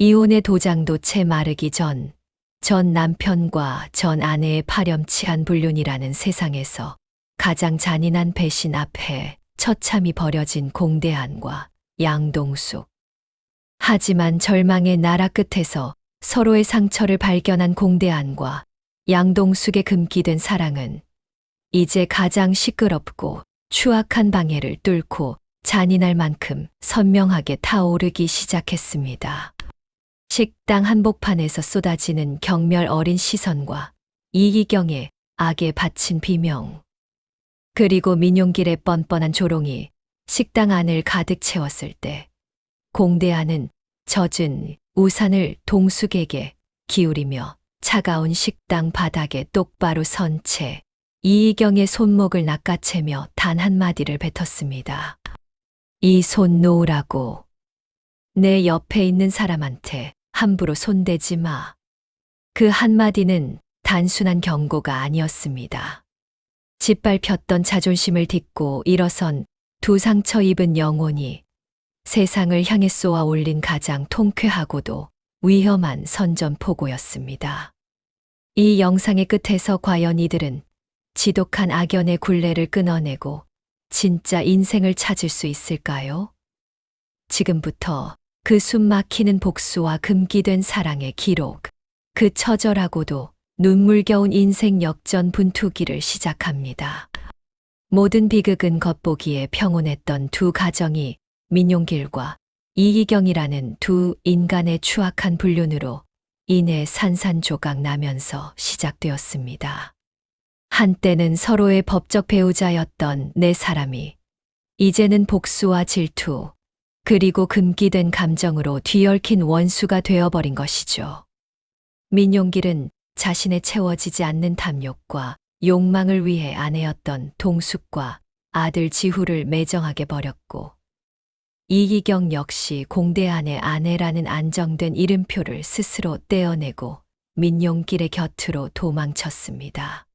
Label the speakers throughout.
Speaker 1: 이혼의 도장도 채 마르기 전 남편과 전 아내의 파렴치한 불륜이라는 세상에서 가장 잔인한 배신 앞에 처참히 버려진 공대한과 양동숙. 하지만 절망의 나라 끝에서 서로의 상처를 발견한 공대한과 양동숙의 금기된 사랑은 이제 가장 시끄럽고 추악한 방해를 뚫고 잔인할 만큼 선명하게 타오르기 시작했습니다. 식당 한복판에서 쏟아지는 경멸 어린 시선과 이기경의 악에 바친 비명, 그리고 민용길의 뻔뻔한 조롱이 식당 안을 가득 채웠을 때 공대한은 젖은 우산을 동숙에게 기울이며 차가운 식당 바닥에 똑바로 선 채 이희경의 손목을 낚아채며 단 한마디를 뱉었습니다. 이 손 놓으라고. 내 옆에 있는 사람한테 함부로 손대지 마. 그 한마디는 단순한 경고가 아니었습니다. 짓밟혔던 자존심을 딛고 일어선 두 상처 입은 영혼이 세상을 향해 쏘아 올린 가장 통쾌하고도 위험한 선전포고였습니다. 이 영상의 끝에서 과연 이들은 지독한 악연의 굴레를 끊어내고 진짜 인생을 찾을 수 있을까요? 지금부터 그 숨막히는 복수와 금기된 사랑의 기록, 그 처절하고도 눈물겨운 인생 역전 분투기를 시작합니다. 모든 비극은 겉보기에 평온했던 두 가정이 민용길과 이희경이라는 두 인간의 추악한 불륜으로 인해 산산조각 나면서 시작되었습니다. 한때는 서로의 법적 배우자였던 네 사람이 이제는 복수와 질투, 그리고 금기된 감정으로 뒤얽힌 원수가 되어버린 것이죠. 민용길은 자신의 채워지지 않는 탐욕과 욕망을 위해 아내였던 동숙과 아들 지후를 매정하게 버렸고, 이기경 역시 공대한의 아내라는 안정된 이름표를 스스로 떼어내고 민용길의 곁으로 도망쳤습니다.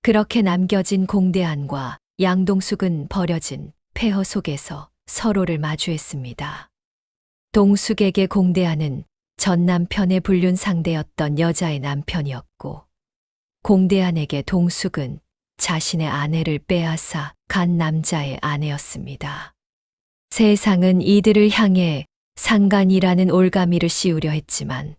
Speaker 1: 그렇게 남겨진 공대한과 양동숙은 버려진 폐허 속에서 서로를 마주했습니다. 동숙에게 공대한은 전 남편의 불륜 상대였던 여자의 남편이었고, 공대한에게 동숙은 자신의 아내를 빼앗아 간 남자의 아내였습니다. 세상은 이들을 향해 상간이라는 올가미를 씌우려 했지만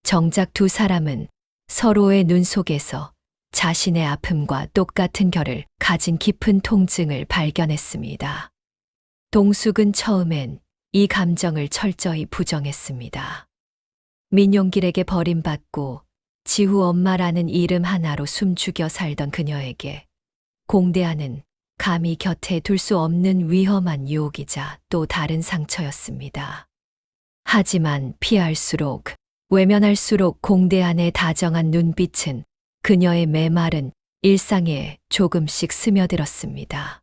Speaker 1: 정작 두 사람은 서로의 눈 속에서 자신의 아픔과 똑같은 결을 가진 깊은 통증을 발견했습니다. 동숙은 처음엔 이 감정을 철저히 부정했습니다. 민용길에게 버림받고 지후 엄마라는 이름 하나로 숨죽여 살던 그녀에게 공대한은 감히 곁에 둘 수 없는 위험한 유혹이자 또 다른 상처였습니다. 하지만 피할수록, 외면할수록 공대한의 다정한 눈빛은 그녀의 메마른 일상에 조금씩 스며들었습니다.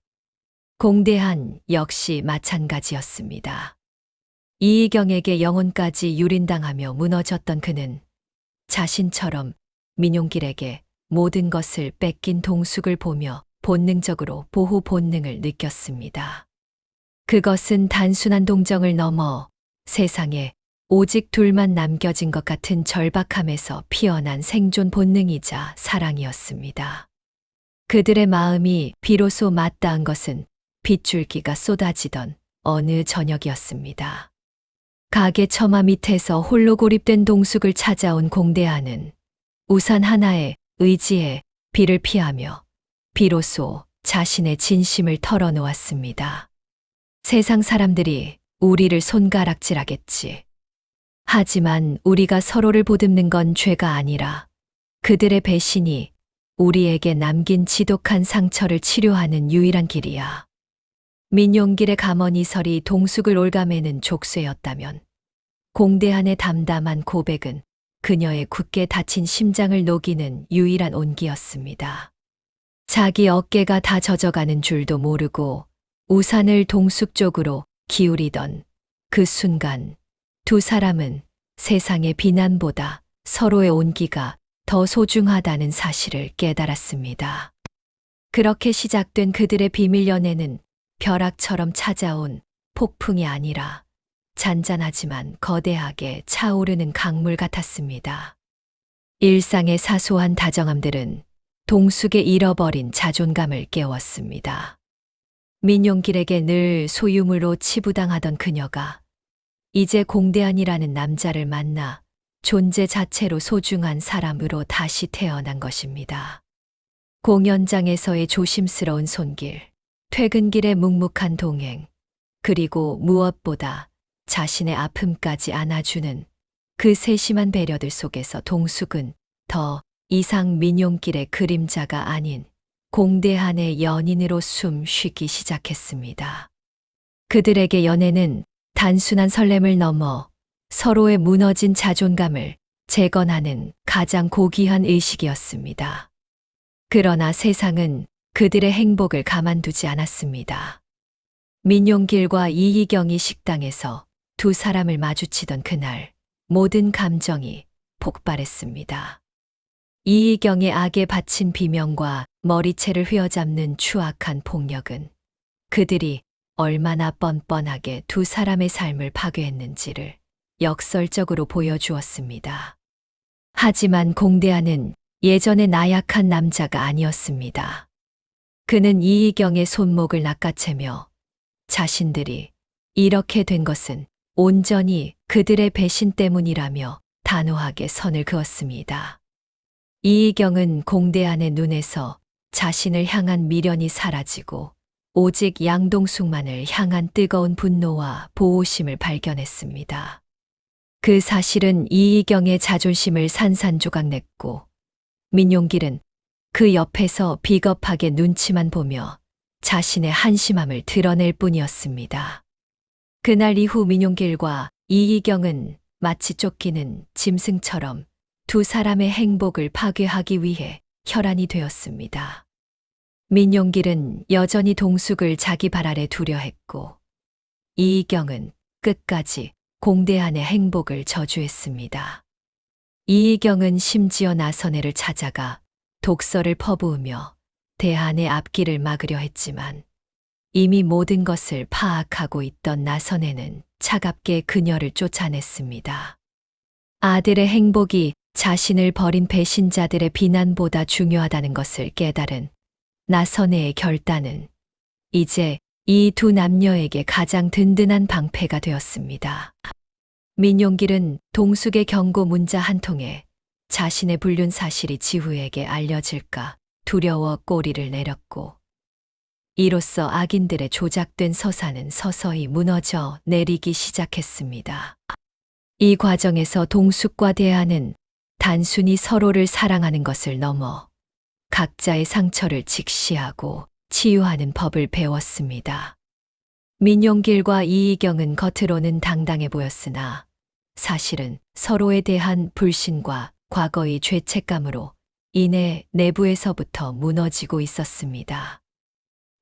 Speaker 1: 공대한 역시 마찬가지였습니다. 이희경에게 영혼까지 유린당하며 무너졌던 그는 자신처럼 민용길에게 모든 것을 뺏긴 동숙을 보며 본능적으로 보호 본능을 느꼈습니다. 그것은 단순한 동정을 넘어 세상에 오직 둘만 남겨진 것 같은 절박함에서 피어난 생존 본능이자 사랑이었습니다. 그들의 마음이 비로소 맞닿은 것은 빗줄기가 쏟아지던 어느 저녁이었습니다. 가게 처마 밑에서 홀로 고립된 동숙을 찾아온 공대한은 우산 하나에 의지해 비를 피하며 비로소 자신의 진심을 털어놓았습니다. 세상 사람들이 우리를 손가락질하겠지. 하지만 우리가 서로를 보듬는 건 죄가 아니라 그들의 배신이 우리에게 남긴 지독한 상처를 치료하는 유일한 길이야. 민용길의 감언이설이 동숙을 올가매는 족쇄였다면 공대한의 담담한 고백은 그녀의 굳게 닫힌 심장을 녹이는 유일한 온기였습니다. 자기 어깨가 다 젖어가는 줄도 모르고 우산을 동숙 쪽으로 기울이던 그 순간 두 사람은 세상의 비난보다 서로의 온기가 더 소중하다는 사실을 깨달았습니다. 그렇게 시작된 그들의 비밀 연애는 벼락처럼 찾아온 폭풍이 아니라 잔잔하지만 거대하게 차오르는 강물 같았습니다. 일상의 사소한 다정함들은 동숙의 잃어버린 자존감을 깨웠습니다. 민용길에게 늘 소유물로 치부당하던 그녀가 이제 공대한이라는 남자를 만나 존재 자체로 소중한 사람으로 다시 태어난 것입니다. 공연장에서의 조심스러운 손길, 퇴근길의 묵묵한 동행, 그리고 무엇보다 자신의 아픔까지 안아주는 그 세심한 배려들 속에서 동숙은 더 이상 민용길의 그림자가 아닌 공대한의 연인으로 숨 쉬기 시작했습니다. 그들에게 연애는 단순한 설렘을 넘어 서로의 무너진 자존감을 재건하는 가장 고귀한 의식이었습니다. 그러나 세상은 그들의 행복을 가만두지 않았습니다. 민용길과 이희경이 식당에서 두 사람을 마주치던 그날 모든 감정이 폭발했습니다. 이희경의 악에 바친 비명과 머리채를 휘어잡는 추악한 폭력은 그들이 얼마나 뻔뻔하게 두 사람의 삶을 파괴했는지를 역설적으로 보여주었습니다. 하지만 공대한은 예전의 나약한 남자가 아니었습니다. 그는 이희경의 손목을 낚아채며 자신들이 이렇게 된 것은 온전히 그들의 배신 때문이라며 단호하게 선을 그었습니다. 이희경은 공대한의 눈에서 자신을 향한 미련이 사라지고 오직 양동숙만을 향한 뜨거운 분노와 보호심을 발견했습니다. 그 사실은 이희경의 자존심을 산산조각냈고 민용길은 그 옆에서 비겁하게 눈치만 보며 자신의 한심함을 드러낼 뿐이었습니다. 그날 이후 민용길과 이희경은 마치 쫓기는 짐승처럼 두 사람의 행복을 파괴하기 위해 혈안이 되었습니다. 민용길은 여전히 동숙을 자기 발 아래 두려 했고 이희경은 끝까지 공대한의 행복을 저주했습니다. 이희경은 심지어 나선혜를 찾아가 독서를 퍼부으며 대한의 앞길을 막으려 했지만 이미 모든 것을 파악하고 있던 나선혜는 차갑게 그녀를 쫓아냈습니다. 아들의 행복이 자신을 버린 배신자들의 비난보다 중요하다는 것을 깨달은 나선혜의 결단은 이제 이 두 남녀에게 가장 든든한 방패가 되었습니다. 민용길은 동숙의 경고 문자 한 통에 자신의 불륜 사실이 지후에게 알려질까 두려워 꼬리를 내렸고 이로써 악인들의 조작된 서사는 서서히 무너져 내리기 시작했습니다. 이 과정에서 동숙과 대한은 단순히 서로를 사랑하는 것을 넘어 각자의 상처를 직시하고 치유하는 법을 배웠습니다. 민용길과 이희경은 겉으로는 당당해 보였으나 사실은 서로에 대한 불신과 과거의 죄책감으로 인해 내부에서부터 무너지고 있었습니다.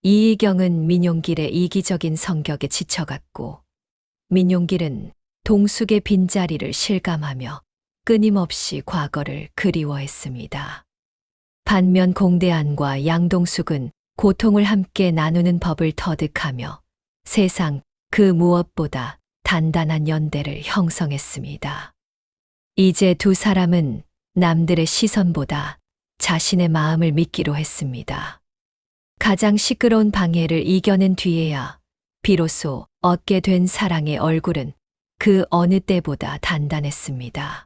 Speaker 1: 이희경은 민용길의 이기적인 성격에 지쳐갔고 민용길은 동숙의 빈자리를 실감하며 끊임없이 과거를 그리워했습니다. 반면 공대한과 양동숙은 고통을 함께 나누는 법을 터득하며 세상 그 무엇보다 단단한 연대를 형성했습니다. 이제 두 사람은 남들의 시선보다 자신의 마음을 믿기로 했습니다. 가장 시끄러운 방해를 이겨낸 뒤에야 비로소 얻게 된 사랑의 얼굴은 그 어느 때보다 단단했습니다.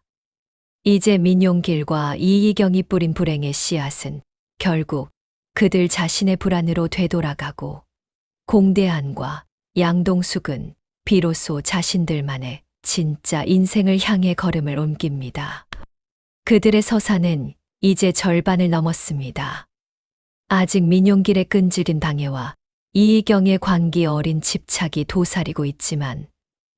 Speaker 1: 이제 민용길과 이희경이 뿌린 불행의 씨앗은 결국 그들 자신의 불안으로 되돌아가고 공대한과 양동숙은 비로소 자신들만의 진짜 인생을 향해 걸음을 옮깁니다. 그들의 서사는 이제 절반을 넘었습니다. 아직 민용길의 끈질긴 방해와 이희경의 광기 어린 집착이 도사리고 있지만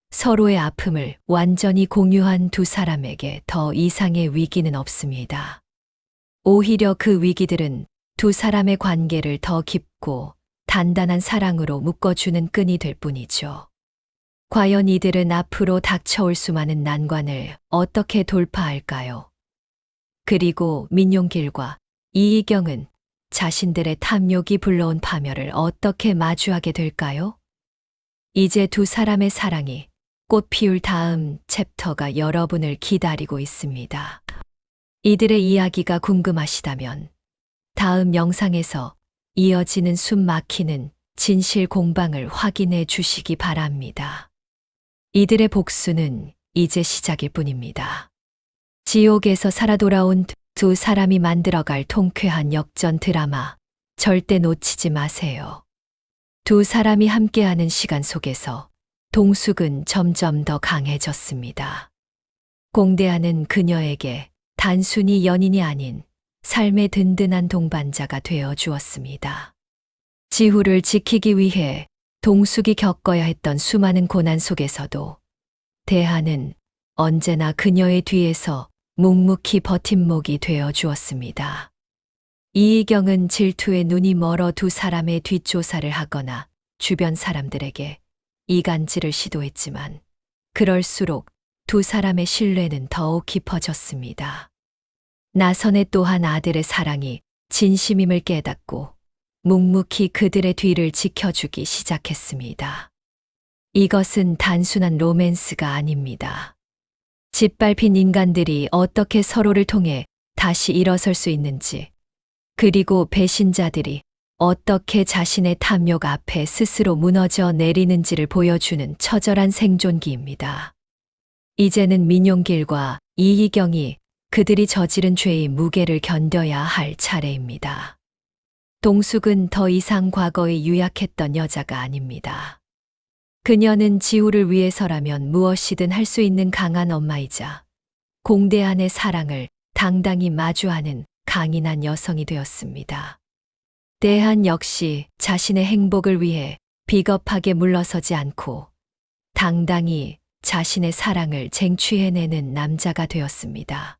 Speaker 1: 서로의 아픔을 완전히 공유한 두 사람에게 더 이상의 위기는 없습니다. 오히려 그 위기들은 두 사람의 관계를 더 깊고 단단한 사랑으로 묶어주는 끈이 될 뿐이죠. 과연 이들은 앞으로 닥쳐올 수많은 난관을 어떻게 돌파할까요? 그리고 민용길과 이희경은 자신들의 탐욕이 불러온 파멸을 어떻게 마주하게 될까요? 이제 두 사람의 사랑이 꽃 피울 다음 챕터가 여러분을 기다리고 있습니다. 이들의 이야기가 궁금하시다면 다음 영상에서 이어지는 숨 막히는 진실 공방을 확인해 주시기 바랍니다. 이들의 복수는 이제 시작일 뿐입니다. 지옥에서 살아 돌아온 두 사람이 만들어갈 통쾌한 역전 드라마 절대 놓치지 마세요. 두 사람이 함께하는 시간 속에서 동숙은 점점 더 강해졌습니다. 공대하는 그녀에게 단순히 연인이 아닌 삶의 든든한 동반자가 되어 주었습니다. 지후를 지키기 위해 동숙이 겪어야 했던 수많은 고난 속에서도 대하는 언제나 그녀의 뒤에서 묵묵히 버팀목이 되어 주었습니다. 이희경은 질투에 눈이 멀어 두 사람의 뒷조사를 하거나 주변 사람들에게 이간질을 시도했지만 그럴수록 두 사람의 신뢰는 더욱 깊어졌습니다. 나선의 또한 아들의 사랑이 진심임을 깨닫고 묵묵히 그들의 뒤를 지켜주기 시작했습니다. 이것은 단순한 로맨스가 아닙니다. 짓밟힌 인간들이 어떻게 서로를 통해 다시 일어설 수 있는지, 그리고 배신자들이 어떻게 자신의 탐욕 앞에 스스로 무너져 내리는지를 보여주는 처절한 생존기입니다. 이제는 민용길과 이희경이 그들이 저지른 죄의 무게를 견뎌야 할 차례입니다. 동숙은 더 이상 과거에 유약했던 여자가 아닙니다. 그녀는 지우를 위해서라면 무엇이든 할 수 있는 강한 엄마이자 공대한의 사랑을 당당히 마주하는 강인한 여성이 되었습니다. 대한 역시 자신의 행복을 위해 비겁하게 물러서지 않고 당당히 자신의 사랑을 쟁취해내는 남자가 되었습니다.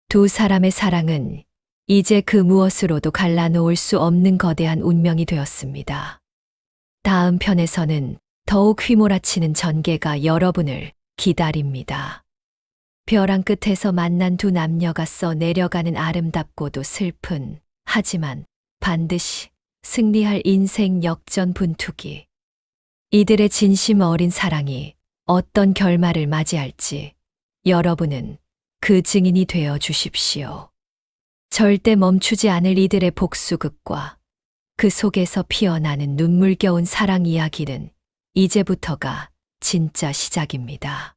Speaker 1: 두 사람의 사랑은 이제 그 무엇으로도 갈라놓을 수 없는 거대한 운명이 되었습니다. 다음 편에서는 더욱 휘몰아치는 전개가 여러분을 기다립니다. 벼랑 끝에서 만난 두 남녀가 써내려가는 아름답고도 슬픈, 하지만 반드시 승리할 인생 역전 분투기. 이들의 진심 어린 사랑이 어떤 결말을 맞이할지 여러분은 그 증인이 되어 주십시오. 절대 멈추지 않을 이들의 복수극과 그 속에서 피어나는 눈물겨운 사랑 이야기는 이제부터가 진짜 시작입니다.